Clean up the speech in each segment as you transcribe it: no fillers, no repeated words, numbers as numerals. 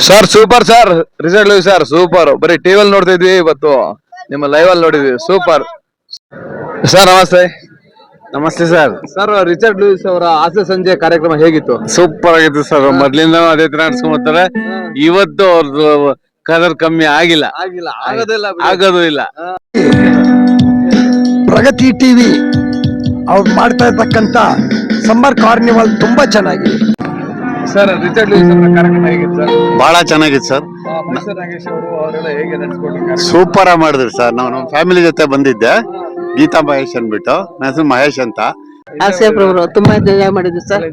Sir super sir result sir super ಬರೀ ಟಿವಿಲ್ ನೋಡ್ತಾ ಇದ್ವಿ ಇವತ್ತು ನಿಮ್ಮ ಲೈವ್ ಅಲ್ಲಿ ನೋಡಿದ್ವಿ ಸೂಪರ್ ಸರ್ ನಮಸ್ತೆ ನಮಸ್ತೆ ಸರ್. ಸರ್ ರಿಚರ್ಡ್ ಲೂಯಿಸ್ ಅವರ ಹಾಸ್ಯ ಸಂಜೆ ಕಾರ್ಯಕ್ರಮ ಹೇಗಿತ್ತು? ಸೂಪರ್ ಆಗಿತ್ತು ಸರ್. ಮೊದ್ಲಿಂದ ಅದೇ ತರ ನಡ್ಸ್ಕೊಂಡ್ಬರ್ತಾರೆ. ಇವತ್ತು ಅವ್ರದ್ದು ಕಲರ್ ಕಮ್ಮಿ ಆಗಿಲ್ಲ, ಆಗೋದು ಇಲ್ಲ. ಪ್ರಗತಿ ಟಿವಿ ಅವ್ರು ಮಾಡ್ತಾ ಇರ್ತಕ್ಕಂತ ಸಮ್ಮರ್ ಕಾರ್ನಿವಲ್ ತುಂಬಾ ಚೆನ್ನಾಗಿದೆ ಸರ್. ರಿಚರ್ಡ್ ಲೂಯಿಸ್ ಅವರ ಕಾರ್ಯಕ್ರಮ ಹೇಗಿತ್ತು ಸರ್? ಬಹಳ ಚೆನ್ನಾಗಿತ್ತು ಸರ್. ನಾಗೇಶ್ ಅವರು ಅವರೆಲ್ಲ ಹೇಗೆ ನಡೆಸ್ಕೊಟ್ರು? ಸೂಪರ್ ಆಗಿ ಮಾಡಿದ್ರು ಸರ್. ನಾವು ನಮ್ಮ ಫ್ಯಾಮಿಲಿ ಜೊತೆ ಬಂದಿದ್ದೆ. ಗೀತಾ ಮಹೇಶ್ ಅನ್ಬಿಟ್ಟು, ನನ್ನ ಹೆಸರು ಮಹೇಶ್ ಅಂತ. ಹಾಸ್ಯ ಪ್ರಭು ತುಂಬಾ ಎಂಜಾಯ್ ಮಾಡಿದ್ವಿ ಸರ್.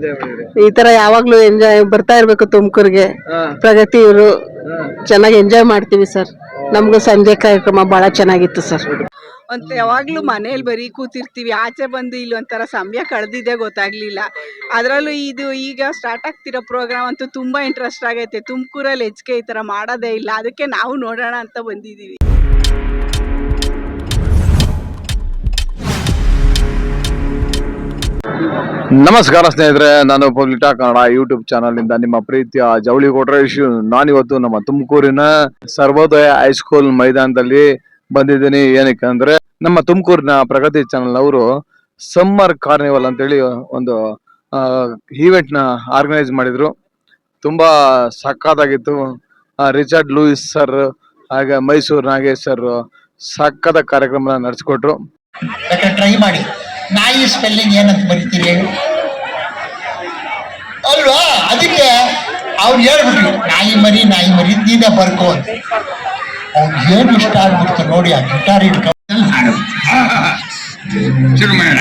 ಈ ತರ ಯಾವಾಗ್ಲೂ ಎಂಜಾಯ್ ಬರ್ತಾ ಇರ್ಬೇಕು ತುಮಕೂರ್ಗೆ. ಪ್ರಗತಿ ಇವರು ಚೆನ್ನಾಗಿ ಎಂಜಾಯ್ ಮಾಡ್ತೀವಿ ಸರ್. ನಮ್ಗೂ ಸಂಜೆ ಕಾರ್ಯಕ್ರಮ ಬಹಳ ಚೆನ್ನಾಗಿತ್ತು ಸರ್. ಅಂತ ಯಾವಾಗ್ಲೂ ಮನೇಲಿ ಬರೀ ಕೂತಿರ್ತೀವಿ, ಆಚೆ ಬಂದು ಇಲ್ಲಿ ಒಂಥರ ಸಮಯ ಕಳೆದಿದೆ ಗೊತ್ತಾಗ್ಲಿಲ್ಲ. ಅದರಲ್ಲೂ ಇದು ಈಗ ಸ್ಟಾರ್ಟ್ ಆಗ್ತಿರೋ ಪ್ರೋಗ್ರಾಮ್ ಅಂತೂ ತುಂಬಾ ಇಂಟ್ರೆಸ್ಟ್ ಆಗೈತೆ. ತುಮಕೂರಲ್ಲಿ ಹೆಚ್ಚಿಗೆ ಈ ತರ ಮಾಡೋದೇ ಇಲ್ಲ, ಅದಕ್ಕೆ ನಾವು ನೋಡೋಣ ಅಂತ ಬಂದಿದೀವಿ. ನಮಸ್ಕಾರ ಸ್ನೇಹಿತರೆ, ನಾನು ಪಬ್ಲಿಟಾ ಕನ್ನಡ ಯೂಟ್ಯೂಬ್ ಚಾನಲ್ ಇಂದ ನಿಮ್ಮ ಪ್ರೀತಿಯ ಜವಳಿ ಕೊಟ್ರೇಶ್. ನಾನಿವತ್ತು ನಮ್ಮ ತುಮಕೂರಿನ ಸರ್ವೋದಯ ಹೈಸ್ಕೂಲ್ ಮೈದಾನದಲ್ಲಿ ಬಂದಿದ್ದೀನಿ. ಏನಕ್ಕೆ ಅಂದ್ರೆ ನಮ್ಮ ತುಮಕೂರಿನ ಪ್ರಗತಿ ಚಾನಲ್ ಅವರು ಸಮ್ಮರ್ ಕಾರ್ನಿವಲ್ ಅಂತೇಳಿ ಒಂದು ಈವೆಂಟ್ ನ ಆರ್ಗನೈಸ್ ಮಾಡಿದ್ರು. ತುಂಬಾ ಸಕ್ಕತ್ತಾಗಿತ್ತು. ರಿಚರ್ಡ್ ಲೂಯಿಸ್ ಸರ್ ಹಾಗೆ ಮೈಸೂರು ನಾಗೇಶ್ ಸರ್ ಸಕ್ಕದ ಕಾರ್ಯಕ್ರಮ ನಡೆಸಿಕೊಟ್ರು. ಟ್ರೈ ಮಾಡಿ. ನಾಯಿ ಸ್ಪೆಲ್ಲಿಂಗ್ ಏನಂತ ಬರೀತೀರಿ ಅಲ್ವಾ? ಅದಕ್ಕೆ ಅವ್ರು ಹೇಳ್ಬಿಟ್ರು ನಾಯಿ ಮರಿ ನೀನೇ ಬರ್ಕೋ ಅಂತ. ಅವ್ರು ಏನು ಇಷ್ಟ ಆಗ್ಬಿಡ್ತು ನೋಡಿ. ಆ ಗಿಟಾರ್ ಇಟ್ಕೊಂಡು ಹಾಡು ಶುರು ಮಾಡೋಣ.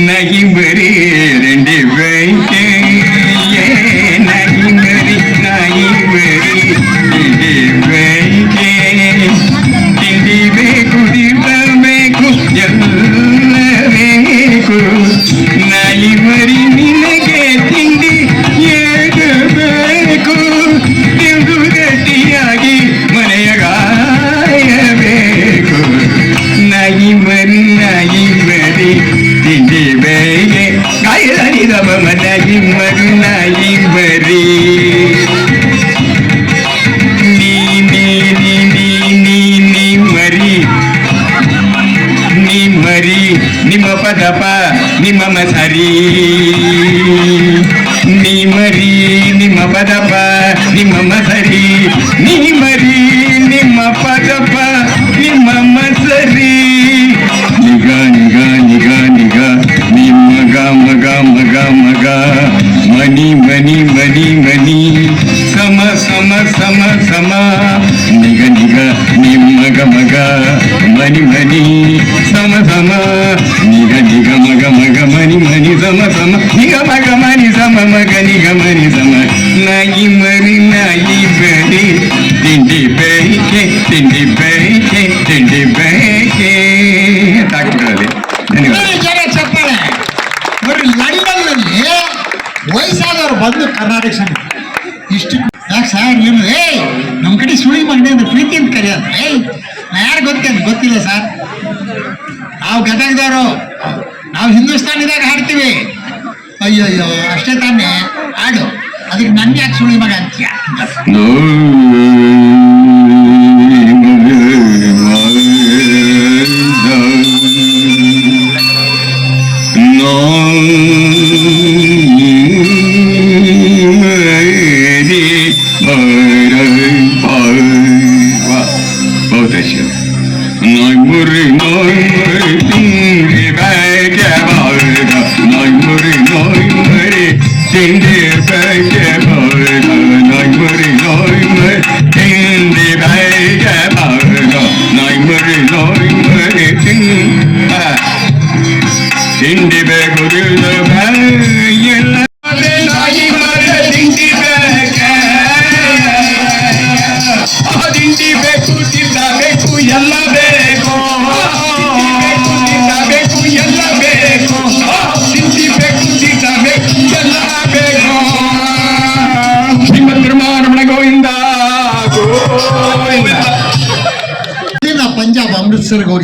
नहीं मरी रेंडे बैठे ये नहीं मरी रेंडे बैठे तिंडी बेकु दिवा बेकु ಎಲ್ಲ ಬೇಕು नहीं मरी ನಿನಗೆ ತಿಂಡಿ ಏಗಬೇಕು ತಿಂದು ಗಟ್ಟಿಯಾಗಿ ಮನೆಯ ಗಾಯಬೇಕು नहीं मरी ತಿಂಡಿ ಬೇಗೆ ಗಾಯದ ಮನಾಗಿ ಮರು ನಾಯಿ ಮರಿ ನೀ ಮರಿ ನೀ ಮರಿ ನಿಮ್ಮ ಪದಪ ನಿಮ್ಮ ಮಸರಿ ನೀ ಮರಿ ನಿಮ್ಮ ಪದಪ ನಿಮ್ಮ ಮಸರಿ ನೀ ಮರಿ ನಿಮ್ಮ ಪದಪ ನಿಮ್ಮ ಮಸರಿ ನಿಗ ನಿಗ ನಿಗ ನಿಗ ನಿಮ್ಮ ಗ ಮಗ ಮಗ ಮಗ ಮನಿ ಮನಿ ಮನಿ ಮನಿ ಸಮ ಸಮ ಸಮ ಸಮ ನಿಗ ನಿಗ ನಿಮ್ಮ ಗ ಮಗ ಮನಿ ಮನಿ ಸಮ ಸಮ ನಿಗ ನಿಗ ಮಗ ಮಗ ಮನಿ ಮನಿ ಸಮ ಸಮ ನಿಗ ಮಗ ಮನಿ ಸಮ ಮಗ ನಿಗ ಮನಿ ಸಮ ನಾಯಿ ಮರಿ ನಾಯಿ ಬರಿ ತಿಂಡಿ ಬೇಕೆ ತಿಂಡಿ ಬೇಕೆ ತಿಂಡಿ ಬೇಕೆ ತಾಕಿಗಳಲ್ಲಿ ಚಪ್ಪಾಳೆ ನೋಡಿ. ಲಂಡನ್ನಲ್ಲಿ ವಯಸ್ಸಾದವ್ರು ಬಂದು ಕರ್ನಾಟಕ ಸಂಗೀತ ಇಷ್ಟು ಯಾಕೆ ಸರ್ ಏನು ನಮ್ಮ ಕಡೆ ಸುಳಿ ಮಗನೆ ಅಂದ್ರೆ ಪ್ರೀತಿ ಅಂತ ಕರೆಯೋದು. ಯಾರು ಗೊತ್ತಿಲ್ಲ ಸರ್. ನಾವು ಗದಗದವರು, ನಾವು ಹಿಂದೂಸ್ತಾನಿದಾಗ ಹಾಡ್ತೀವಿ. ಅಯ್ಯೋ ಅಷ್ಟೇ ತಾನೇ ಹಾಡು. ಅದಕ್ಕೆ ನನ್ನ ಯಾಕೆ ಸುಳಿ ಮಗ ಅಂತೀಯ? ತಿಂಡಿ ಬೇಕು ಎಲ್ಲ ತಿಂಡಿ ಬೇಕು ತಿನ್ನಬೇಕು ಎಲ್ಲ ಬೇಕು ತಿನ್ನಬೇಕು ಎಲ್ಲ ಬೇಕು ತಿಂಡಿ ಬೇಕು ತಿನ್ನಬೇಕು ಎಲ್ಲ ಬೇಕು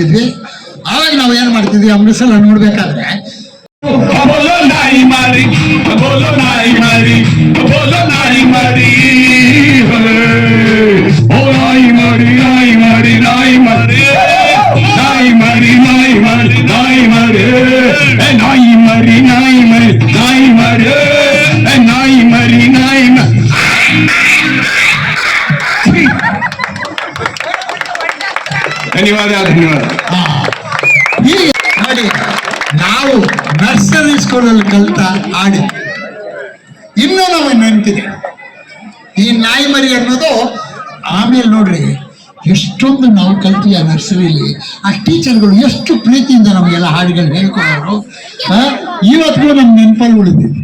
ಹೋಗಿದ್ವಿ. ಆವಾಗ ನಾವು ಏನ್ ಮಾಡ್ತಿದ್ವಿ, ಅಮೃತಸರ ನೋಡ್ಬೇಕಾದ್ರೆ बोलो नाई मारी, बोलो नाई मारी, बोलो नाई मारी, ओ नाई मारी, नाई मारी, नाई मारी, नाई मारी, नाई मारी, नाई मारी, नाई मारी, नाई मारी, नाई मारी, नाई मारी, नाई मारी. धन्यवाद धन्यवाद. ಹೀಗೆ ನೋಡಿ, ನಾವು ನರ್ಸರಿ ಸ್ಕೂಲಲ್ಲಿ ಕಲಿತ ಹಾಡು ಇನ್ನೂ ನಮಗೆ ನೆನಪಿದೆ. ಈ ನಾಯಿ ಮರಿ ಅನ್ನೋದು ಆಮೇಲೆ ನೋಡ್ರಿ ಎಷ್ಟೊಂದು ನಾವು ಕಲ್ತೀವಿ ಆ ನರ್ಸರಿಲಿ. ಆ ಟೀಚರ್ಗಳು ಎಷ್ಟು ಪ್ರೀತಿಯಿಂದ ನಮಗೆಲ್ಲ ಹಾಡುಗಳು ಹೇಳ್ಕೊಡೋರು. ಇವತ್ತಿಗೂ ನಮ್ಗೆ ನೆನಪಲ್ಲಿ ಉಳಿದಿದೆ.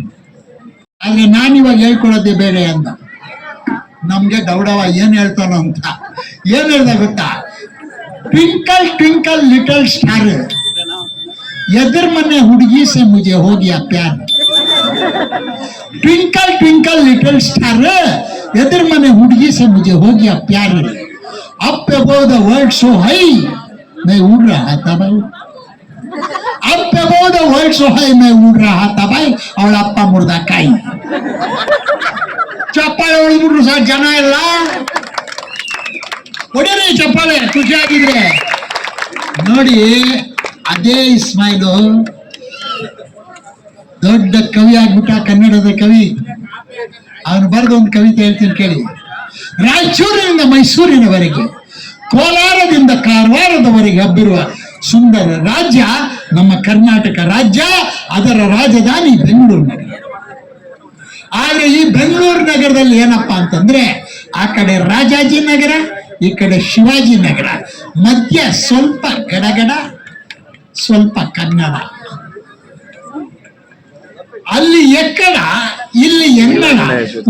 ಆದ್ರೆ ನಾನಿವಾಗ ಹೇಳ್ಕೊಡೋದೇ ಬೇರೆ ಅಂತ ನಮ್ಗೆ ದೌಡವ ಏನ್ ಹೇಳ್ತಾನೋ ಅಂತ. ಏನ್ ಹೇಳ್ದ ಗೊತ್ತಾ, ಟ್ವಿಂಕಲ್ ट्विंकल लिटिल स्टार, ಎದುರ್ ಮನೆ ಹುಡುಗಿ से मुझे हो गया प्यार. ट्विंकल ट्विंकल लिटिल स्टार, ಎದುರ್ ಮನೆ ಹುಡುಗಿ से मुझे हो गया प्यार. Up above the world so high, मैं उड़ रहा था भाई. Up above the world so high, मैं उड़ रहा था भाई. ಅವಳ ಅಪ್ಪ ಮುರ್ದ ಕಾಯಿ. ಚಪ್ಪಾಳೆ ಹೊಡೆದ್ಬಿಟ್ರು ಸರ್ ಜನ ಎಲ್ಲ. ಹೊಡಿರಿ ಚಪ್ಪಾಳೆ ಖುಷಿಯಾಗಿದ್ರೆ. ನೋಡಿ, ಅದೇ ಇಸ್ಮಾಯಿಲು ದೊಡ್ಡ ಕವಿ ಆಗ್ಬಿಟ್ಟ, ಕನ್ನಡದ ಕವಿ. ಅವನು ಬರೆದ ಒಂದು ಕವಿತೆ ಹೇಳ್ತೀನಿ ಕೇಳಿ. ರಾಯಚೂರಿನಿಂದ ಮೈಸೂರಿನವರೆಗೆ, ಕೋಲಾರದಿಂದ ಕಾರವಾರದವರೆಗೆ ಹಬ್ಬಿರುವ ಸುಂದರ ರಾಜ್ಯ ನಮ್ಮ ಕರ್ನಾಟಕ ರಾಜ್ಯ. ಅದರ ರಾಜಧಾನಿ ಬೆಂಗಳೂರು ನಗರ. ಆದ್ರೆ ಈ ಬೆಂಗಳೂರು ನಗರದಲ್ಲಿ ಏನಪ್ಪಾ ಅಂತಂದ್ರೆ, ಆ ಕಡೆ ರಾಜಾಜಿ ನಗರ, ಈ ಕಡೆ ಶಿವಾಜಿ ನಗರ, ಮಧ್ಯ ಸ್ವಲ್ಪ ಗಡಗಡ, ಸ್ವಲ್ಪ ಕನ್ನಡ. ಅಲ್ಲಿ ಎಕ್ಕಡ, ಇಲ್ಲಿ ಎನ್ನಡ,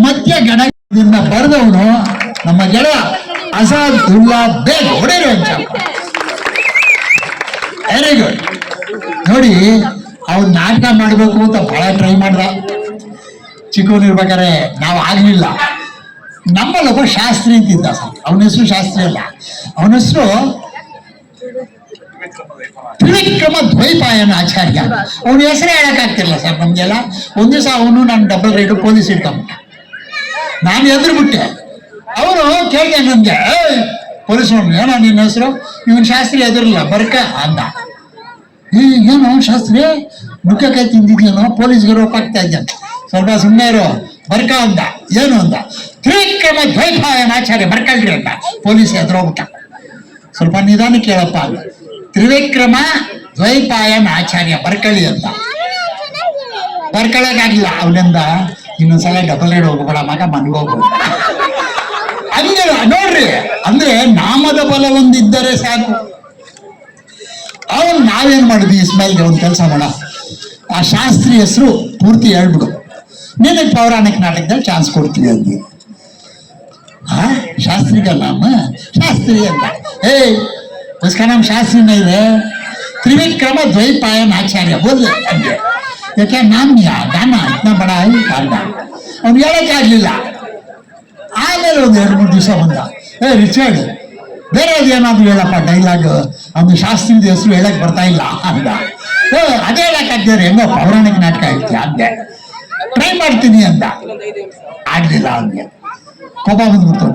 ಮಧ್ಯ ಗಡಗಡದಿಂದ ಬರೆದವನು ನಮ್ಮ ಗೆಳೆಯ ಅಸಾದುಲ್ಲಾ ಬೇಗ್. ಹೊಡೆಯರು ಅಂತ ವೆರಿ ಗುಡ್. ನೋಡಿ, ಅವ್ನು ನಾಟಕ ಮಾಡ್ಬೇಕು ಅಂತ ಬಹಳ ಟ್ರೈ ಮಾಡ್ದ. ಚಿಕ್ಕವನಿರ್ಬೇಕಾದ್ರೆ ನಾವು ಆಗ್ಲಿಲ್ಲ. ನಮ್ಮಲ್ಲೊಬ್ಬ ಶಾಸ್ತ್ರಿ ಅಂತಿದ್ದ ಸರ್. ಅವನ ಹೆಸರು ಶಾಸ್ತ್ರಿ ಅಲ್ಲ, ಅವನ ಹೆಸರು ತ್ರಿವಿಕ್ರಮ ದ್ವೈಪಾಯನ ಆಚಾರ್ಯ. ಅವನ ಹೆಸರೇ ಹೇಳಕ್ಕಾಗ್ತಿರ್ಲಿಲ್ಲ ಸರ್ ನಮ್ಗೆಲ್ಲ. ಒಂದ್ ದಿವಸ ಅವನು ನಾನು ಡಬಲ್ ರೈಡು ಪೊಲೀಸ್ ಇಟ್ಕೊಂಬಿಟ್ಟ. ನಾನು ಎದುರುಬಿಟ್ಟೆ. ಅವನು ಕೇಳ್ದೆ ನನ್ಗೆ, ಪೊಲೀಸ್ ಏನೋ ನಿನ್ನ ಹೆಸರು? ಇವನ್ ಶಾಸ್ತ್ರಿ ಎದುರಿಲ್ಲ, ಬರ್ಕ ಅಂದ. ಏನೋ ಶಾಸ್ತ್ರಿ ಮುಖಕ್ಕೆ ತಿಂದಿದ್ಲೇನೋ, ಪೊಲೀಸ್ಗೆ ರೋಪ್ ಆಗ್ತಾ ಇದ್ದ. ಸ್ವಲ್ಪ ಸುಮ್ಮನೆ ಇರೋ, ಬರ್ಕ ಅಂದ. ಏನು ಅಂದ? ತ್ರಿವಿಕ್ರಮ ದ್ವೈಪಾಯನ ಆಚಾರ್ಯ ಬರ್ಕಳ್ರಿ ಅಂತ. ಪೊಲೀಸ್ ಎದುರೋಗ್ಬಿಟ್ಟ. ಸ್ವಲ್ಪ ನಿಧಾನ ಕೇಳಪ್ಪ ಅಂದ. ತ್ರಿವಿಕ್ರಮ ದ್ವೈಪಾಯನ ಆಚಾರ್ಯ ಬರ್ಕಳಿ ಅಂತ. ಬರ್ಕಳಕ್ಕಾಗಿಲ್ಲ. ಅವನಿಂದ ಇನ್ನೊಂದ್ಸಲ ಡಬಲ್ ರೈಡ್ ಹೋಗ್ಬೇಡ ಮಗ, ಮನ್ಗೋಗು ಹಂಗೆ. ನೋಡ್ರಿ, ಅಂದ್ರೆ ನಾಮದ ಬಲ ಒಂದಿದ್ದರೆ ಸಾಕು. ಅವನು ನಾವೇನ್ ಮಾಡಿದ್ವಿ, ಇಸ್ಮಾಯಿಲ್ಗೆ ಒಂದು ಕೆಲಸ ಮಾಡ, ಆ ಶಾಸ್ತ್ರಿ ಹೆಸರು ಪೂರ್ತಿ ಹೇಳ್ಬಿಡು, ನಿನಗೆ ಪೌರಾಣಿಕ ನಾಟಕದಲ್ಲಿ ಚಾನ್ಸ್ ಕೊಡ್ತೀವಿ ಅಂದ್ವಿ. ಶಾಸ್ತ್ರಿಗಲ್ಲ ಅಮ್ಮ, ಶಾಸ್ತ್ರಿ ಅಂತ. उसका नाम शास्त्री नहीं है, त्रिविक्रम द्वैपायन आचार्य बोल अंगे. क्या नाम नहीं है, गाना इतना बड़ा है गाना. ಅವ್ನು ಹೇಳಕ್ಕಾಗ್ಲಿಲ್ಲ. ಆಮೇಲೆ ಒಂದು 2-3 ದಿವಸ ಬಂದ. ರಿಚರ್ಡ್, ಬೇರೆ ಅದೇನಾದ್ರು ಹೇಳಪ್ಪ ಡೈಲಾಗ್, ಅವ್ನು ಶಾಸ್ತ್ರಿದ ಹೆಸರು ಹೇಳಕ್ ಬರ್ತಾ ಇಲ್ಲ ಅಂದ. ಅದೇ ಹೇಳಕ್ಕಾಗ್ತಾರೆ, ಹೆಂಗೋ ಪೌರಾಣಿಕ ನಾಟಕ ಹೇಳ್ತೀಯ ಅಂದೆ. ಟ್ರೈ ಮಾಡ್ತೀನಿ ಅಂದ. ಆಗ್ಲಿಲ್ಲ. ಅವನಿಗೆ ಕೋಪ ಬಂದ್ಬಿಡ್ತು.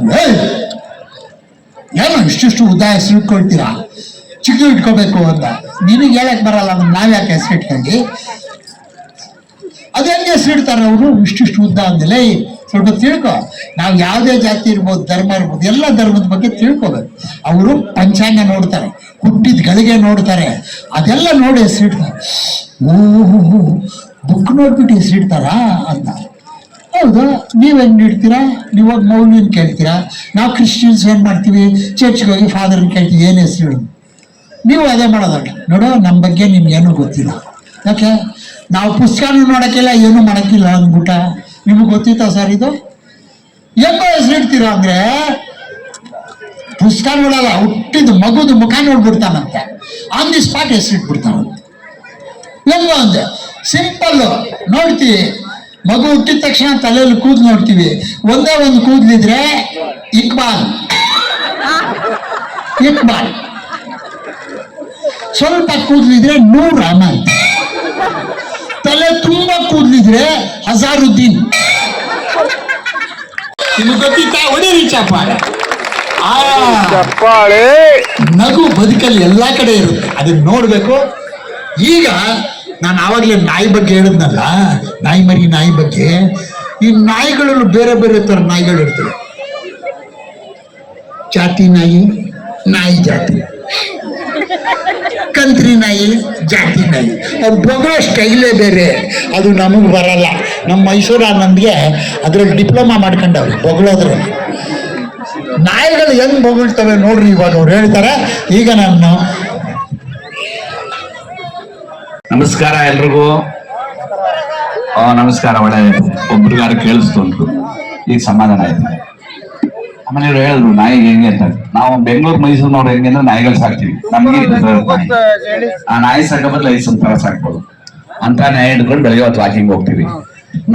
ಏನೋ ಇಷ್ಟಿಷ್ಟು ಉದ್ದ ಹೆಸರು ಇಟ್ಕೊಳ್ತೀರಾ, ಚಿಕ್ಕ ಇಟ್ಕೋಬೇಕು ಅಂತ. ನಿನಗೆ ಹೇಳಕ್ ಬರಲ್ಲ, ಅದನ್ನ ನಾವ್ಯಾಕೆ ಹೆಸರು ಇಟ್ಕೊಳ್ಳಿ? ಅದೇ ಹೆಸರು ಇಡ್ತಾರೆ ಅವರು, ಇಷ್ಟಿಷ್ಟು ಉದ್ದ ಅಂದಿಲ್ಲ. ಸ್ವಲ್ಪ ತಿಳ್ಕೊ. ನಾವು ಯಾವುದೇ ಜಾತಿ ಇರ್ಬೋದು, ಧರ್ಮ ಇರ್ಬೋದು, ಎಲ್ಲ ಧರ್ಮದ ಬಗ್ಗೆ ತಿಳ್ಕೋಬೇಕು. ಅವರು ಪಂಚಾಂಗ ನೋಡ್ತಾರೆ, ಹುಟ್ಟಿದ ಗಳಿಗೆ ನೋಡ್ತಾರೆ, ಅದೆಲ್ಲ ನೋಡಿ ಹೆಸರಿಡ್ತಾರೆ. ಓಹೋ, ಬುಕ್ ನೋಡ್ಬಿಟ್ಟು ಹೆಸರಿಡ್ತಾರಾ ಅಂತ. ಹೌದು, ನೀವು ಹೆಂಗೆ ಇಡ್ತೀರಾ? ನೀವು ಹೋಗಿ ಮೌಲ್ಯನ ಕೇಳ್ತೀರಾ. ನಾವು ಕ್ರಿಶ್ಚಿಯನ್ಸ್ ಏನು ಮಾಡ್ತೀವಿ, ಚರ್ಚ್ಗೆ ಹೋಗಿ ಫಾದರ್ನ ಕೇಳ್ತೀವಿ ಏನು ಹೆಸರು ಇಡೋದು. ನೀವು ಅದೇ ಮಾಡೋದಲ್ಲ. ನೋಡೋ, ನಮ್ಮ ಬಗ್ಗೆ ನಿಮ್ಗೇನು ಗೊತ್ತಿಲ್ಲ. ಯಾಕೆ? ನಾವು ಪುಸ್ತಕನೂ ನೋಡೋಕ್ಕಿಲ್ಲ, ಏನೂ ಮಾಡೋಕ್ಕಿಲ್ಲ ಅಂದ್ಬಿಟ್ಟ. ನಿಮಗೆ ಗೊತ್ತಿತ್ತಾ ಸರ್ ಇದು? ಹೆಂಗೋ ಹೆಸರು ಇಡ್ತೀರಾ ಅಂದರೆ, ಪುಸ್ತಕ ನೋಡಲ್ಲ, ಹುಟ್ಟಿದ ಮಗುದು ಮುಖ ನೋಡ್ಬಿಡ್ತಾನಂತೆ, ಆನ್ ದಿ ಸ್ಪಾಟ್ ಹೆಸರು ಇಟ್ಬಿಡ್ತಾನಂತೆ. ಹೆಂಗೋ ಅಂದೆ, ಸಿಂಪಲ್ಲು ನೋಡ್ತೀವಿ. ಮಗು ಹುಟ್ಟಿದ ತಕ್ಷಣ ತಲೆಯಲ್ಲಿ ಕೂದಲು ನೋಡ್ತೀವಿ. ಒಂದೇ ಒಂದು ಕೂದಲಿದ್ರೆ ಇಕ್ಬಾಲ್. ಸ್ವಲ್ಪ ಕೂದಲಿದ್ರೆ ನೂರ್ ಅಹಮದ್, ತಲೆ ತುಂಬಾ ಕೂದಲಿದ್ರೆ ಹಜಾರುದ್ದೀನ್. ನಿಮ್ಗೆ ಗೊತ್ತಿತ್ತಾ? ಹೊಡೀರಿ ಚಪ್ಪಾಳೆ. ಆ ಚಪ್ಪಾಳೆ. ನಗು ಬದುಕಲ್ಲಿ ಎಲ್ಲಾ ಕಡೆ ಇರುತ್ತೆ, ಅದನ್ನ ನೋಡ್ಬೇಕು. ಈಗ ನಾನು ಆವಾಗಲೇ ನಾಯಿ ಬಗ್ಗೆ ಹೇಳಿದ್ನಲ್ಲ, ನಾಯಿ ಮರಿ ನಾಯಿ ಬಗ್ಗೆ. ಈ ನಾಯಿಗಳಲ್ಲೂ ಬೇರೆ ಬೇರೆ ತರ ನಾಯಿಗಳು ಇರ್ತವೆ. ಜಾತಿ ನಾಯಿ, ನಾಯಿ ಜಾತಿ, ಕಂತ್ರಿ ನಾಯಿ, ಜಾತಿ ನಾಯಿ. ಅದು ಬೊಗಳೋ ಸ್ಟೈಲೇ ಬೇರೆ, ಅದು ನಮಗೆ ಬರಲ್ಲ. ನಮ್ಮ ಮೈಸೂರು ಆನಂದ್ಗೆ ಅದ್ರಲ್ಲಿ ಡಿಪ್ಲೊಮಾ ಮಾಡ್ಕೊಂಡವ್ರು ಬೊಗಳೋದ್ರಲ್ಲಿ. ನಾಯಿಗಳು ಹೆಂಗ್ ಬೊಗಳ್ತವೆ ನೋಡ್ರಿ ಇವಾಗ ಅವ್ರು ಹೇಳ್ತಾರೆ. ಈಗ ನಾನು ನಮಸ್ಕಾರ ಎಲ್ರಿಗೂ. ನಮಸ್ಕಾರ. ಒಳ್ಳೆ ಒಬ್ರಿಗಾರ ಕೇಳಿಸ್ತುಂಟು, ಈಗ ಸಮಾಧಾನ ಆಯ್ತು. ಆಮೇಲೆ ಇವ್ರು ಹೇಳಿದ್ರು ನಾಯಿಗೆ ಹೆಂಗೆ ಅಂತ. ನಾವು ಬೆಂಗಳೂರು ಮೈಸೂರಿನವ್ರು ಹೆಂಗೆ ಅಂದ್ರೆ ನಾಯಿಗಳು ಸಾಕ್ತಿವಿ. ನಮ್ಗೆ ಆ ನಾಯಿ ಸಾಕ ಬದಲು ಲೈಸೆನ್ಸ್ ತರ ಸಾಕ್ಬೋದು ಅಂತ ನಾಯಿ ಹಿಡ್ಕೊಂಡು ಬೆಳಗ್ಗೆ ಹೊತ್ತು ವಾಕಿಂಗ್ ಹೋಗ್ತೀವಿ.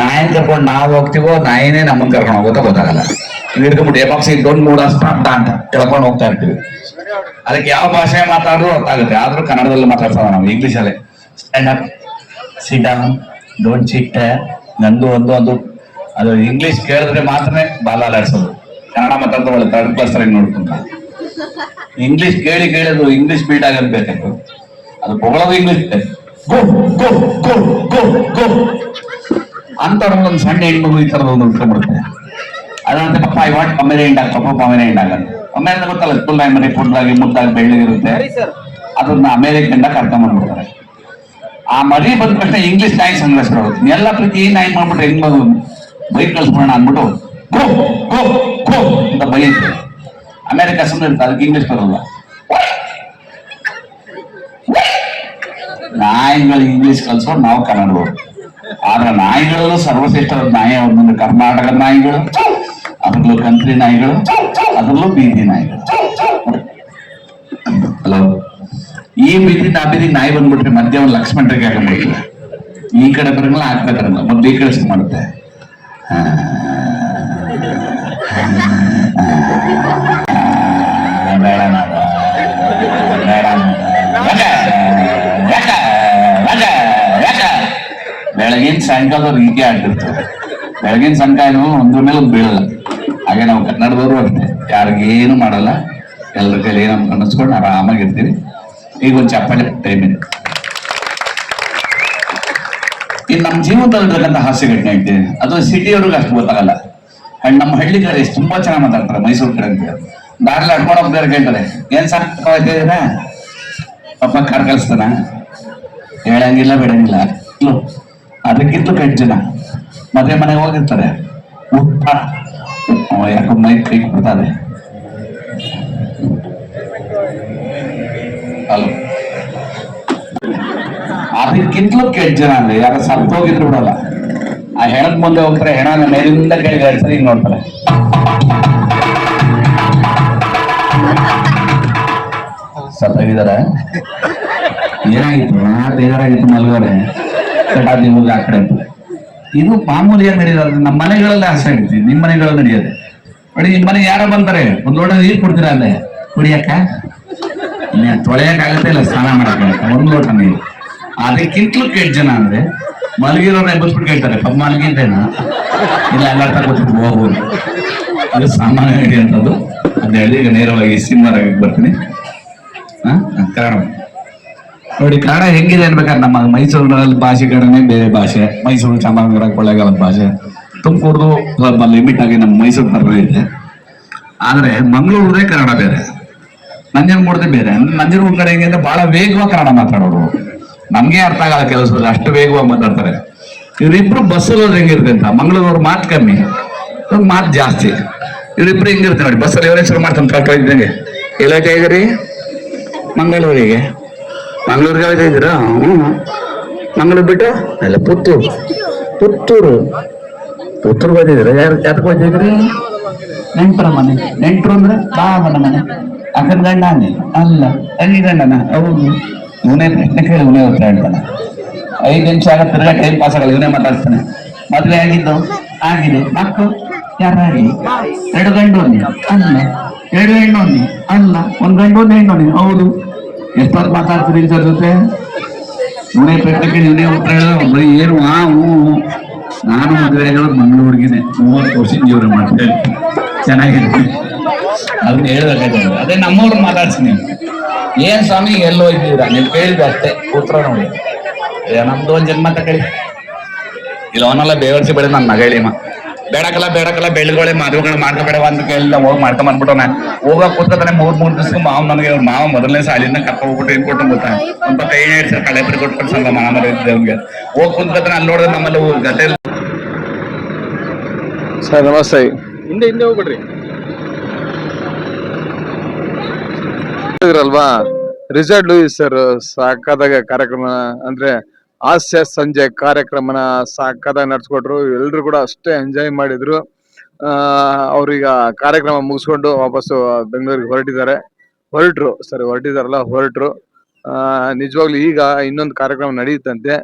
ನಾಯಿ ಕರ್ಕೊಂಡು ನಾವು ಹೋಗ್ತೀವೋ, ನಾಯಿನೇ ನಮ್ಮನ್ನ ಕರ್ಕೊಂಡು ಹೋಗೋಕೆ ಗೊತ್ತಾಗಲ್ಲ. ಹಿಡ್ಕೊಂಡ್ಬಿಟ್ಟು ಎಪಾಕ್ಸಿ ಡೋಂಟ್ ಮೂಡ್ ಅಸ್ ಅಂತ ಕೇಳ್ಕೊಂಡು ಹೋಗ್ತಾ ಇರ್ತೀವಿ. ಅದಕ್ಕೆ ಯಾವ ಭಾಷೆ ಮಾತಾಡಿದ್ರು ಅರ್ಥ ಆಗುತ್ತೆ. ಆದ್ರೂ ಕನ್ನಡದಲ್ಲಿ ಮಾತಾಡ್ತಾವ ನಾವು, ಇಂಗ್ಲಿಷಲ್ಲೇ. Stand up, sit down, don't cheat, ನಂದು ಒಂದು ಅದು ಇಂಗ್ಲಿಷ್ ಕೇಳಿದ್ರೆ ಮಾತ್ರನೇ ಬಾಲ ಅಲಾಡ್ಸೋದು. ಕನ್ನಡ ಮಾತಾಡ್ತಾ ಒಳ್ಳೆ ಥರ್ಡ್ ಕ್ಲಾಸ್ ತರ ನೋಡ್ಕೊಂಡ. ಇಂಗ್ಲಿಷ್ ಕೇಳಿ ಅದು ಇಂಗ್ಲಿಷ್ ಬೀಟ್ ಆಗೋದು ಬೇಕಾಯ್ತು. ಅದು ಹೊಗಳೋದು ಇಂಗ್ಲಿಷ್. ಗೋ ಗೋ ಗೋ ಗೋ ಗೋ ಅಂತ ಒಂದು ಸಣ್ಣ ಹೆಣ್ಮಗು ಈ ತರದ ಒಂದು ಉಳ್ಕೊಂಡ್ಬಿಡುತ್ತೆ. ಅದಂತೆ papa I want Pomeranian dog, papa Pomeranian dog ಅಂತ. ಪಮೆರೇನ್ ಗೊತ್ತಲ್ಲ, ಫುಲ್ ನಾಯಿ ಮರಿ ಫುಡ್ದಾಗಿ ಮುದ್ದಾಗಿ ಬೆಳ್ಳಗಿರುತ್ತೆ. ಅದನ್ನ ಅಮೇರಿಕನ್ ಡಾಗ್ ಕರ್ಕೊಂಡ್ಬಂದ್ಬಿಡ್ತಾರೆ. ಆ ಮರಿ ಬಂದ ತಕ್ಷಣ ಇಂಗ್ಲಿಷ್ ನಾಯಿ ಸಂಗ್ರಹಿಸ್ಬಿಡೋದು. ಎಲ್ಲ ಪ್ರೀತಿ ಈ ನಾಯಿ ಮಾಡ್ಬಿಟ್ರೆ ಹೆಂಗ್ ಮಗು ಬೈಕ್ ಕಳ್ಸ್ಬಿಡೋಣ ಅಂದ್ಬಿಟ್ಟು ಗೋ ಗೋ ಗೋ ಅಂತ ಬೈಯುತ್ತೆ. ಅಮೇರಿಕ ಸುಮ್ಮನೆ ಇರುತ್ತೆ, ಅದಕ್ಕೆ ಇಂಗ್ಲಿಷ್ ಬರೋಲ್ಲ. ನಾಯಿಗಳಿಗೆ ಇಂಗ್ಲಿಷ್ ಕಲ್ಸೋದು ನಾವು ಕನ್ನಡದವರು. ಆದ್ರೆ ನಾಯಿಗಳಲ್ಲೂ ಸರ್ವಶ್ರೇಷ್ಠವಾದ ನಾಯಿ ಒಂದೊಂದು ಕರ್ನಾಟಕದ ನಾಯಿಗಳು, ಅದ್ರಲ್ಲೂ ಕಂತ್ರಿ ನಾಯಿಗಳು, ಅದ್ರಲ್ಲೂ ಬೀದಿ ನಾಯಿಗಳು. ಹಲೋ, ಈ ಬೀದಿ ನಾಯಿ ಬಂದ್ಬಿಟ್ರೆ ಮಧ್ಯ ಒಂದು ಲಕ್ಷ್ಮಣ ರೇಖೆ ಹಾಕೊಂಡ್ಬಿಡ್ತಾರೆ. ಈ ಕಡೆ ಬರಂಗಿಲ್ಲ, ಆ ಕಡೆ ಬರಂಗಿಲ್ಲ, ಮೊದ್ಲು ಈ ಕಡೆ ಮಾಡುತ್ತೆ. ಬೆಳಗಿನ ಸಾಯಂಕಾಲದವ್ರು ಹೀಗೆ ಆಡ್ತಿರ್ತಾರೆ. ಬೆಳಗಿನ ಸಾಯಂಕಾಲ ಒಂದ್ರ ಮೇಲೆ ಒಂದು ಬೀಳಲ್ಲ. ಹಾಗೆ ನಾವು ಕನ್ನಡದವರು ಅಷ್ಟೇ, ಯಾರಿಗೇನು ಮಾಡಲ್ಲ, ಎಲ್ಲರ ಕೈಲಿ ಏನೋ ಅನ್ನಿಸ್ಕೊಂಡು ಆರಾಮಾಗಿರ್ತೀವಿ. ಈಗ ಒಂದು ಚಪ್ಪಾಳೆ ಟೈಮ್ ಇದೆ. ಇನ್ನು ನಮ್ಮ ಜೀವನದಲ್ಲಿರ್ತಕ್ಕಂಥ ಹಾಸ್ಯ ಘಟನೆ ಐತೆ, ಅದು ಸಿಟಿಯವ್ರಿಗೆ ಅಷ್ಟು ಗೊತ್ತಾಗಲ್ಲ. ನಮ್ಮ ಹಳ್ಳಿ ಕಡೆ ತುಂಬಾ ಚೆನ್ನಾಗಿ ಮಾತಾಡ್ತಾರೆ, ಮೈಸೂರು ಕಡೆ ಅಂತ. ದಾರಿಲಿ ಅಡ್ಕೊಂಡು ಹೋಗ್ತಾರೆ, ಕೇಳ್ತಾರೆ ಏನ್ ಸಾಕಾಯ್ತಿದ್ದೀರಾ, ಪಪ್ಪ ಕಾರ್ ಕಳಿಸ್ತಾನ, ಹೇಳಂಗಿಲ್ಲ ಬಿಡಂಗಿಲ್ಲ. ಅದಕ್ಕಿಂತ ಕೆಟ್ಟ ಜನ ಮದುವೆ ಮನೆಗೆ ಹೋಗಿರ್ತಾರೆ, ಊಟ ಯಾಕೋ ಮೈ ಕೈ ಕೊಡ್ತಾರೆ. ಅಲ್ಲ, ಅದಕ್ಕಿಂತಲೂ ಕೆಟ್ಟ ಜನ ಅಂದ್ರೆ ಯಾರ ಸತ್ತೋಗಿದ್ರು ಬಿಡಲ್ಲ. ಆ ಹೆಣದ ಮುಂದೆ ಹೋಗ್ತಾರೆ, ಹೆಣನ ಮೇಲಿಂದ ಕೆಳಗೆ ಸರಿ ಹಿಂಗ್ ನೋಡ್ತಾರೆ. ಸತ್ತೋಗಿದಾರ, ಏನಾಗಿತ್ತು ಬೇಜಾರಾಗಿತ್ತು, ಮಲ್ಗೋರೆ ಕಟಾದಿ ಹೋಗಿ ಆ ಕಡೆ. ಇದು ಮಾಮೂಲಿಯಾಗಿ ನಡೆಯೋದು. ನಮ್ಮ ಮನೆಗಳಲ್ಲಿ ಆಸೆ ಆಗಿತ್ತು, ನಿಮ್ಮ ಮನೆಗಳಲ್ಲಿ ನಡೆಯೋದೆ ನೋಡಿ. ನಿಮ್ಮ ಮನೆಗೆ ಯಾರೋ ಬಂತಾರೆ, ಒಂದ್ ಲೋಟ ನೀರು ಕೊಡ್ತೀರಾ ಅಲ್ಲೇ ಕುಡಿಯಕ್ಕ, ತೊಳೆಯಕ್ಕಾಗತ್ತೆ ಇಲ್ಲ, ಸ್ನಾನ ಮಾಡಕ್ಕೆ ಒಂದ್ ಲೋಟ ನೀರು. ಅದಕ್ಕಿಂತಲೂ ಕೆಟ್ಟ ಜನ ಅಂದ್ರೆ ಮಲಗಿರೋರು ಎಬ್ಬಸ್ಬಿಟ್ಟು ಕೇಳ್ತಾರೆ, ಪಪ್ಪ ಮಲಗಿದ್ದೇನ, ಇಲ್ಲ ಎಲ್ಲ ತಗೋತಿದ್ದು ಹೋಗ್ಬೋದು. ಅದು ಸಾಮಾನ್ಯ ನಡೆಯುವಂಥದ್ದು. ಅಂತ ಹೇಳಿ ಈಗ ನೇರವಾಗಿ ಸಿನಿಮಾರಾಗಿ ಬರ್ತೀನಿ. ಕನ್ನಡ ನೋಡಿ, ಕನ್ನಡ ಹೆಂಗಿದೆ ಅನ್ಬೇಕಾದ್ರೆ ನಮ್ಮ ಮೈಸೂರಿನಲ್ಲಿ ಭಾಷೆ ಕಡೆನೇ ಬೇರೆ ಭಾಷೆ. ಮೈಸೂರು ಚಾಮರಾಜನಗರ ಕೊಳ್ಳೇಗಾಲದ ಭಾಷೆ, ತುಮಕೂರ್ದು ಸ್ವಲ್ಪ ಲಿಮಿಟ್ ಆಗಿ ನಮ್ಮ ಮೈಸೂರು ಕನ್ನಡ ಇದೆ. ಆದ್ರೆ ಮಂಗಳೂರದೇ ಕನ್ನಡ ಬೇರೆ, ನಂಜನಗೂಡದೇ ಬೇರೆ. ನಂಜನಗೂಡು ಕಡೆ ಹೆಂಗೆ ಅಂದ್ರೆ ಬಹಳ ವೇಗವಾಗಿ ಕನ್ನಡ ಮಾತಾಡೋರು, ನಮ್ಗೆ ಅರ್ಥ ಆಗಲ್ಲ ಕೆಲಸ, ಅಷ್ಟು ವೇಗವಾಗಿ ಮಾತಾಡ್ತಾರೆ. ಇವರಿಬ್ರು ಬಸ್ಸಲ್ಲಿ ಹೋದ್ರೆ ಹೆಂಗಿರುತ್ತೆ ಅಂತ, ಮಂಗಳೂರು ಮಾತು ಕಮ್ಮಿ, ಮಾತು ಜಾಸ್ತಿ. ಇವರಿಬ್ರು ಹೆಂಗಿರುತ್ತೆ ನೋಡಿ, ಬಸ್ಸಲ್ಲಿ ಇವರೇ ಶುರು ಮಾಡ್ತಾನೆ ಕಳ್ತಾ ಇದ್ದಂಗೆ, ಎಲ್ಲಕ್ಕೆ ಹೇಗ್ರಿ ಮಂಗಳೂರಿಗೆ, ಮಂಗಳೂರಿಗೆ ಹೋಗ್ತಾ ಇದ್ದೀರಾ? ಮಂಗಳೂರು ಬಿಟ್ಟು ಅಲ್ಲ ಪುತ್ತೂರು ಬಂದಿದ್ದೀರಾ? ಯಾತಕ್ಕೆ ಹೋಗ್ತಿದ್ರಿ? ನೆಂಟರ ಮನೆ. ನೆಂಟರು ಅಂದ್ರೆ ಬಾವನ ಮನೆ, ಅಕ್ಕನ ಗಂಡ ಅಲ್ಲ, ತಂಗಿ ಗಂಡನ. ಹೌದು, ಇವನೇ ಪ್ರಶ್ನೆ ಕೇಳಿ ಇವನೇ ಉತ್ತರ ಹೇಳ್ತಾನೆ. 5 ನಿಮಿಷ ಆಗತ್ತೆ, ತಿರ್ಗಾ ಟೈಮ್ ಪಾಸ್ ಆಗಲ್ಲ, ಇವನೇ ಮಾತಾಡ್ತಾನೆ. ಮದ್ವೆ ಆಗಿದ್ದು ಆಗಿದೆ, ಮಕ್ಕಳು ಯಾರಾಗಿ? 2 ಗಂಡು ಅಲ್ಲ, 2 ಹೆಣ್ಣು ಅಲ್ಲ, 1 ಗಂಡು 1 ಹೆಣ್ಣು. ಹೌದು, ಎಷ್ಟೊತ್ತು ಮಾತಾಡ್ತೀರಿ ಸರ್ ಜೊತೆ ಇವನೇ ಪ್ರಶ್ನೆಗೆ ಇವನೇ ಉತ್ತರ ಹೇಳೋದು ಬರೀ ಏನು ನಾನು ಮದುವೆ ಆಗೋದು ಮಂಗಳೂರಿಗೆನೆ 30 ವರ್ಷ ಜೀವನ ಮಾಡ್ತೇನೆ ಚೆನ್ನಾಗಿದೆ ಅದನ್ನ ಹೇಳ್ಬೇಕಾದ್ರೆ ಅದೇ ನಮ್ಮವ್ರು ಮಾತಾಡ್ಸಿ ನೀವು ಏನ್ ಸ್ವಾಮಿ ಎಲ್ಲೋ ಇದ್ದೀರಾ ನೀವು ಕೇಳಿದ ಅಷ್ಟೇ ಉತ್ತರ ನೋಡಿ ನಮ್ದು ಒಂದ್ ಜನ್ಮ ತಗೊಳ್ಳಿ ಇಲ್ಲ ಅವನೆಲ್ಲ ಬೇವರ್ಸಿ ಬೆಳೆ ನನ್ನ ಮಗ ಹೇಳಿಮ ಬೇಡಕಲ್ಲ ಬೆಳ್ಗೊಳೆ ಮದುವೆಗಳು ಮಾಡ್ಕೋಬೇಡ ಅಂತ ಕೇಳಿಲ್ಲ ಹೋಗಿ ಮಾಡ್ಕೊಂಡ್ ಬಂದ್ಬಿಟ್ಟವನ ಹೋಗಕ್ ಕೂತ್ಕೊತಾನೆ 3 ದಿವಸ ಮಾವ ನನಗೆ ಮಾವ ಮೊದಲನೇ ಸಾಲಿನ ಕಪ್ಪ ಹೋಗ್ಬಿಟ್ಟು ಏನ್ ಕೊಟ್ಟು ಗೊತ್ತಾ ಒಂದ್ 25 ಸರ್ ಕಳೆ ಬರಿ ಕೊಟ್ಟು ಸಂಘ ಮಾಮರ ಇದ್ದವ್ಗೆ ಹೋಗಿ ಕುಂತ್ಕೊತಾನೆ ಅಲ್ಲಿ ನೋಡಿದ್ರೆ ನಮ್ಮಲ್ಲಿ ಗತೆ ಸರ್ ನಮಸ್ತೆ. ಹಿಂದೆ ಹೋಗ್ಬಿಡ್ರಿ. ಅಲ್ವಾ ರಿಚರ್ಡ್ ಲೂಯಿಸ್ ಸರ್ ಸಾಕಾದಾಗ ಕಾರ್ಯಕ್ರಮ ಅಂದ್ರೆ ಹಾಸ್ಯ ಸಂಜೆ ಕಾರ್ಯಕ್ರಮನ ಸಾಕಾದಾಗ ನಡ್ಸ್ಕೊಟ್ರು. ಎಲ್ರು ಕೂಡ ಅಷ್ಟೇ ಎಂಜಾಯ್ ಮಾಡಿದ್ರು. ಅವ್ರೀಗ ಕಾರ್ಯಕ್ರಮ ಮುಗಿಸ್ಕೊಂಡು ವಾಪಸ್ಸು ಬೆಂಗಳೂರಿಗೆ ಹೊರಟಿದಾರಲ್ಲ. ನಿಜವಾಗ್ಲೂ ಈಗ ಇನ್ನೊಂದು ಕಾರ್ಯಕ್ರಮ ನಡೆಯುತ್ತಂತೆ,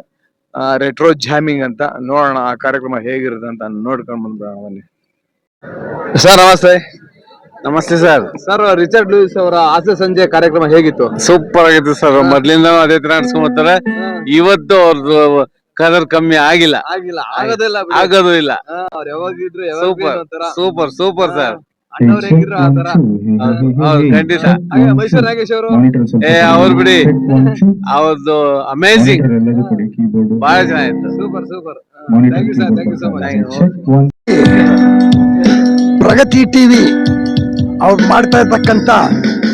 ರೆಟ್ರೋ ಜಾಮಿಂಗ್ ಅಂತ. ನೋಡೋಣ ಆ ಕಾರ್ಯಕ್ರಮ ಹೇಗಿರುತ್ತೆ ಅಂತ ನೋಡ್ಕೊಂಡ್ ಬಂದ್ಬಿಡೋಣ ಬನ್ನಿ. ಸರ್ ನಮಸ್ತೆ. ನಮಸ್ತೆ ಸರ್. ಸರ್ ರಿಚರ್ಡ್ ಲೂಯಿಸ್ ಅವರ ಹಾಸ್ಯ ಸಂಜೆ ಕಾರ್ಯಕ್ರಮ ಹೇಗಿತ್ತು? ಸೂಪರ್ ಆಗಿತ್ತು ಸರ್. ಮೊದ್ಲಿಂದ ಅದೇ ತರ ನಡ್ಸ್ಕೊಂಬರ್ತಾರೆ. ಇವತ್ತು ಅವ್ರದ್ದು ಕಲರ್ ಕಮ್ಮಿ ಆಗಿಲ್ಲ, ಆಗೋದು ಇಲ್ಲ. Super sir. ಖಂಡಿತ. ಮೈಸೂರು ನಾಗೇಶ್ ಅವರು ಅವ್ರು ಬಿಡಿ, ಅವ್ರದ್ದು ಅಮೇಝಿಂಗ್, ಬಹಳ ಚೆನ್ನಾಗಿತ್ತು. Super. Thank you so much. Pragati TV ಅವ್ರು ಮಾಡ್ತಾ ಇರ್ತಕ್ಕಂಥ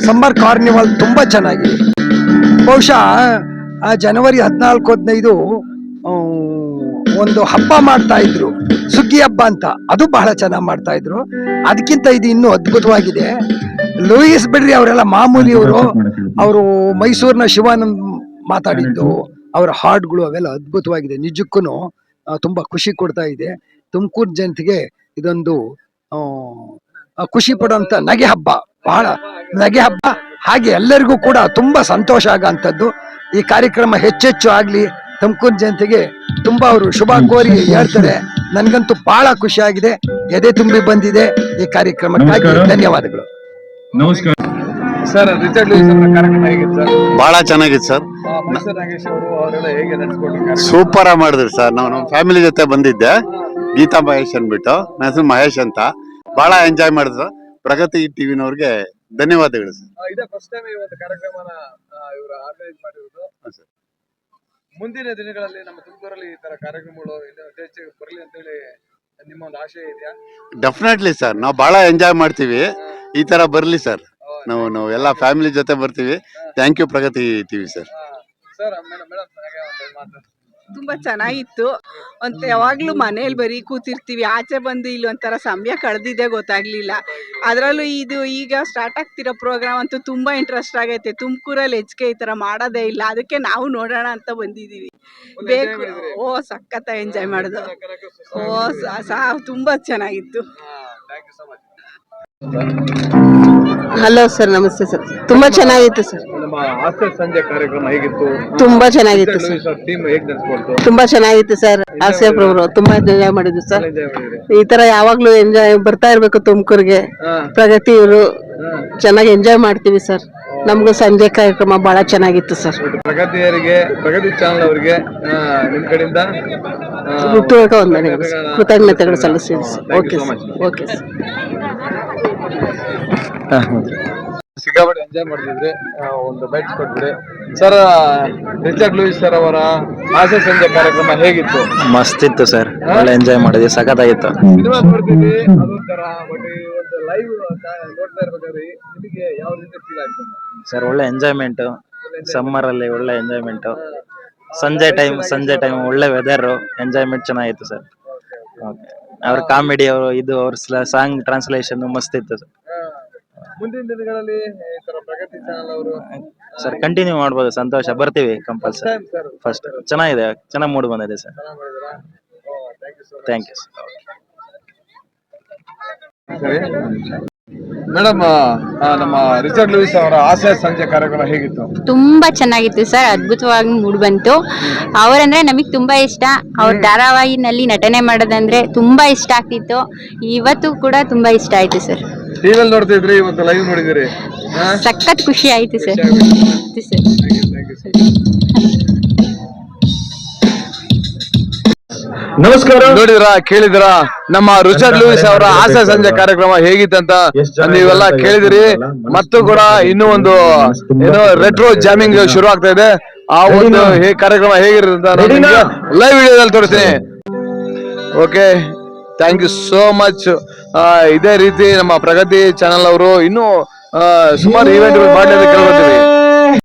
ಸಮ್ಮರ್ ಕಾರ್ನಿವಲ್ ತುಂಬಾ ಚೆನ್ನಾಗಿದೆ. ಬಹುಶಃ ಆ ಜನವರಿ 14-15 ಒಂದು ಹಬ್ಬ ಮಾಡ್ತಾ ಇದ್ರು, ಸುಗ್ಗಿ ಹಬ್ಬ ಅಂತ. ಅದು ಬಹಳ ಚೆನ್ನಾಗಿ ಮಾಡ್ತಾ ಇದ್ರು. ಅದಕ್ಕಿಂತ ಇದು ಇನ್ನೂ ಅದ್ಭುತವಾಗಿದೆ. ಲೂಯಿಸ್ ಬಿಡ್ರಿ, ಅವರೆಲ್ಲ ಮಾಮೂಲಿಯವರು. ಅವರು ಮೈಸೂರಿನ ಶಿವಾನಂದ್ ಮಾತಾಡಿದ್ದು, ಅವರ ಹಾಡುಗಳು ಅವೆಲ್ಲ ಅದ್ಭುತವಾಗಿದೆ. ನಿಜಕ್ಕೂ ತುಂಬಾ ಖುಷಿ ಕೊಡ್ತಾ ಇದೆ. ತುಮಕೂರು ಜನತೆಗೆ ಇದೊಂದು ಖುಷಿ ಪಡುವಂತ ನಗೆ ಹಬ್ಬ, ಬಹಳ ನಗೆ ಹಬ್ಬ. ಹಾಗೆ ಎಲ್ಲರಿಗೂ ಕೂಡ ತುಂಬಾ ಸಂತೋಷ ಆಗಂತದ್ದು. ಈ ಕಾರ್ಯಕ್ರಮ ಹೆಚ್ಚೆಚ್ಚು ಆಗ್ಲಿ, ತುಮಕೂರು ಜನತೆಗೆ ತುಂಬಾ ಅವರು ಶುಭ ಕೋರಿ ಹೇಳ್ತಾರೆ. ನನ್ಗಂತೂ ಬಹಳ ಖುಷಿ ಆಗಿದೆ, ಎದೆ ತುಂಬಿ ಬಂದಿದೆ ಈ ಕಾರ್ಯಕ್ರಮಕ್ಕಾಗಿ. ಧನ್ಯವಾದಗಳು. ನಮಸ್ಕಾರ ಸರ್ ರಿಚರ್ಡ್ ಲೂಯಿಸ್ ಅವರ ಕಾರ್ಯಕ್ರಮ ಹೇಗಿತ್ತು ಸರ್? ಬಹಳ ಚೆನ್ನಾಗಿತ್ತು ಸರ್. ಮೈಸೂರು ನಾಗೇಶ್ ಅವರು ಅವರೆಲ್ಲ ಹೇಗೆ ನಡೆಸ್ಕೊಟ್ರು? ಸೂಪರ್ ಆಗಿ ಮಾಡಿದ್ರು ಸರ್. ನಾವು ನಮ್ಮ ಫ್ಯಾಮಿಲಿ ಜೊತೆ ಬಂದಿದ್ದೆ, ಗೀತಾ ಮಹೇಶ್ ಅಂದ್ಬಿಟ್ಟು. ನನ್ನ ಹೆಸರು ಮಹೇಶ್ ಅಂತ. ಬಹಳ ಎಂಜಾಯ್ ಮಾಡಿದ್ರು. ಪ್ರಗತಿ ಟಿವಿನವ್ರಿಗೆ ಧನ್ಯವಾದಗಳು ಸರ್. ಇದೇ ಫಸ್ಟ್ ಟೈಮ್ ಈ ಒಂದು ಕಾರ್ಯಕ್ರಮನ ಇವರು ಆರ್ಗನೈಸ್ ಮಾಡಿರೋದು. ಮುಂದಿನ ದಿನಗಳಲ್ಲಿ ನಮ್ಮ ತುಮಕೂರಲ್ಲಿ ಈ ತರ ಕಾರ್ಯಕ್ರಮಗಳು ಇನ್ನೂ ಹೆಚ್ಚು ಬರಲಿ ಅಂತ ಹೇಳಿ ನಿಮ್ಮ ಒಂದು ಆಶಯ ಇದೆಯಾ? ಡೆಫಿನೆಟ್ಲಿ ಸರ್, ನಾವು ಬಹಳ ಎಂಜಾಯ್ ಮಾಡ್ತೀವಿ. ಈ ತರ ಬರ್ಲಿ ಸರ್. ನಾವು ಎಲ್ಲ ಫ್ಯಾಮಿಲಿ ಜೊತೆ ಬರ್ತೀವಿ. Thank you Pragati TV sir. Sir madam ತುಂಬಾ ಚೆನ್ನಾಗಿತ್ತು. ಯಾವಾಗ್ಲೂ ಮನೇಲಿ ಬರೀ ಕೂತಿರ್ತೀವಿ, ಆಚೆ ಬಂದು ಇಲ್ಲಿ ಒಂಥರ ಸಮಯ ಕಳೆದಿದೆ ಗೊತ್ತಾಗ್ಲಿಲ್ಲ. ಅದ್ರಲ್ಲೂ ಇದು ಈಗ ಸ್ಟಾರ್ಟ್ ಆಗ್ತಿರೋ ಪ್ರೋಗ್ರಾಮ್ ಅಂತೂ ತುಂಬಾ ಇಂಟ್ರೆಸ್ಟ್ ಆಗೈತೆ. ತುಮಕೂರಲ್ಲಿ ಹೆಚ್ಚಿಗೆ ಈ ತರ ಮಾಡೋದೇ ಇಲ್ಲ, ಅದಕ್ಕೆ ನಾವು ನೋಡೋಣ ಅಂತ ಬಂದಿದೀವಿ. ಬೇಕು. ಸಖತ್ತ ಎಂಜಾಯ್ ಮಾಡುದು. ತುಂಬಾ ಚೆನ್ನಾಗಿತ್ತು. ಹಲೋ ಸರ್, ನಮಸ್ತೆ ಸರ್. ತುಂಬಾ ಚೆನ್ನಾಗಿತ್ತು ಸರ್. ನಮ್ಮ ಹಾಸ್ಯ ಸಂಜೆ ಕಾರ್ಯಕ್ರಮ ಹೇಗಿತ್ತು? ತುಂಬಾ ಚೆನ್ನಾಗಿತ್ತು ಸರ್. ಟೀಮ್ ಹೇಗೆ ನಡೆಸ್ಕೊಡ್ತು? ತುಂಬಾ ಚೆನ್ನಾಗಿತ್ತು ಸರ್. ಹಾಸ್ಯ ಪ್ರೋಗ್ರಾಮ್ ತುಂಬಾ ಎಂಜಾಯ್ ಮಾಡಿದ್ವಿ ಸರ್. ಈ ತರ ಯಾವಾಗ್ಲೂ ಎಂಜಾಯ್ ಬರ್ತಾ ಇರ್ಬೇಕು ತುಮಕೂರ್ಗೆ. ಪ್ರಗತಿ ಇವರು ಚೆನ್ನಾಗಿ ಎಂಜಾಯ್ ಮಾಡ್ತೀವಿ ಸರ್. ನಮ್ಗೂ ಸಂಜೆ ಕಾರ್ಯಕ್ರಮ ಬಹಳ ಚೆನ್ನಾಗಿತ್ತು ಸರ್. ಪ್ರಗತಿ ಚಾನಲ್ ಅವರಿಗೆ ನಿಮ್ ಕಡೆಯಿಂದ ಕೃತಜ್ಞತೆಗಳು ಸಲ್ಲಿಸ್ತೀವಿ ಸರ್. Okay sir. ಸಿಕ್ಕಾಪಟ್ಟೆ ಎಂಜಾಯ್ ಮಾಡಿದ್ರಿ. ಒಂದು ಬೈಟ್ಸ್ ಕೊಟ್ಬಿಡಿ ಸರ್. ರಿಚರ್ಡ್ ಲೂಯಿಸ್ ಸರ್ ಅವರ ಹಾಸ್ಯ ಸಂಜೆ ಕಾರ್ಯಕ್ರಮ ಹೇಗಿತ್ತು? ಮಸ್ತ್ ಇತ್ತು ಸರ್, ಒಳ್ಳೆ ಎಂಜಾಯ್ ಮಾಡಿದ್ವಿ, ಸಖತ್ತಾಗಿತ್ತು. ಸಿನಿಮಾ ನೋಡ್ತೀವಿ ಅದೊಂಥರ, ಬಟ್ ಈ ಒಂದು ಲೈವ್ ನೋಡ್ತಾ ಇರ್ಬೇಕಾದ್ರೆ ನಿಮಗೆ ಯಾವ ರೀತಿ ಫೀಲ್ ಆಯ್ತು ಸರ್? ಒಳ್ಳೆ ಎಂಜಾಯ್ಮೆಂಟ್, ಸಮ್ಮರ್ ಅಲ್ಲಿ ಒಳ್ಳೆ ಎಂಜಾಯ್ಮೆಂಟ್. ಸಂಜೆ ಟೈಮ್ ಒಳ್ಳೆ ವೆದರ್, ಎಂಜಾಯ್ಮೆಂಟ್ ಚೆನ್ನಾಗಿತ್ತು ಸರ್. ಅವ್ರ ಕಾಮಿಡಿ, ಅವ್ರ ಸಾಂಗ್ ಟ್ರಾನ್ಸ್ಲೇಷನ್ ಮಸ್ತ್ ಇತ್ತು ಸರ್. ಮುಂದಿನ ದಿನಗಳಲ್ಲಿ ಈ ತರ ಪ್ರಗತಿ ಚಾನಲ್ ಅವರು ಸರ್ ಕಂಟಿನ್ಯೂ ಮಾಡ್ಬೋದು. ಸಂತೋಷ, ಬರ್ತೀವಿ ಕಂಪಲ್ಸರಿ. ಫಸ್ಟ್ ಚೆನ್ನಾಗಿದೆ, ಚೆನ್ನಾಗಿ ಮೂಡ್ ಬಂದಿದೆ sir. Thank you sir. Madam, ನಮ್ಮ ರಿಚರ್ಡ್ ಲೂಯಿಸ್ ಅವರ ಆಸೆ ಸಂಜೆ ಕಾರ್ಯಕ್ರಮ ಹೇಗಿತ್ತು? ತುಂಬಾ ಚೆನ್ನಾಗಿತ್ತು ಸರ್, ಅದ್ಭುತವಾಗಿ ಮೂಡ್ ಬಂತು. ಅವರಂದ್ರೆ ನಮಗ್ ತುಂಬಾ ಇಷ್ಟ. ಅವ್ರ ಧಾರಾವಾಹಿನಲ್ಲಿ ನಟನೆ ಮಾಡೋದಂದ್ರೆ ತುಂಬಾ ಇಷ್ಟ ಆಗ್ತಿತ್ತು. ಇವತ್ತು ಕೂಡ ತುಂಬಾ ಇಷ್ಟ ಆಯ್ತು ಸರ್. ಟಿವಿಯಲ್ಲಿ ನೋಡ್ತಿದ್ರಿ, ಇವತ್ತು ಲೈವ್ ನೋಡಿದಿರಿ? ಸಖತ್ ಖುಷಿ ಆಯ್ತು ಸರ್. ನಮಸ್ಕಾರ. ನೋಡಿದ್ರ, ಕೇಳಿದ್ರ ನಮ್ಮ ರಿಚರ್ಡ್ ಲೂಯಿಸ್ ಅವರ ಆಸೆ ಸಂಜೆ ಕಾರ್ಯಕ್ರಮ ಹೇಗಿತ್ತಂತ ನೀವೆಲ್ಲ ಕೇಳಿದಿರಿ. ಮತ್ತು ಕೂಡ ಇನ್ನೂ ಒಂದು ಏನೋ ರೆಟ್ರೋ ಜಾಮಿಂಗ್ ಶುರು ಆಗ್ತಾ ಇದೆ. ಆ ಒಂದು ಕಾರ್ಯಕ್ರಮ ಹೇಗಿರುತ್ತೆ ಅಂತ ಲೈವ್ ವಿಡಿಯೋದಲ್ಲಿ ತೋರಿಸ್ತೀನಿ. Okay, thank you so much. ಇದೇ ರೀತಿ ನಮ್ಮ ಪ್ರಗತಿ ಚಾನೆಲ್ ಅವರು ಇನ್ನೂ ಸುಮಾರು ಇವೆಂಟ್ ಮಾಡಲಿ ಅಂತ ಕೇಳ್ಕೊತೀವಿ.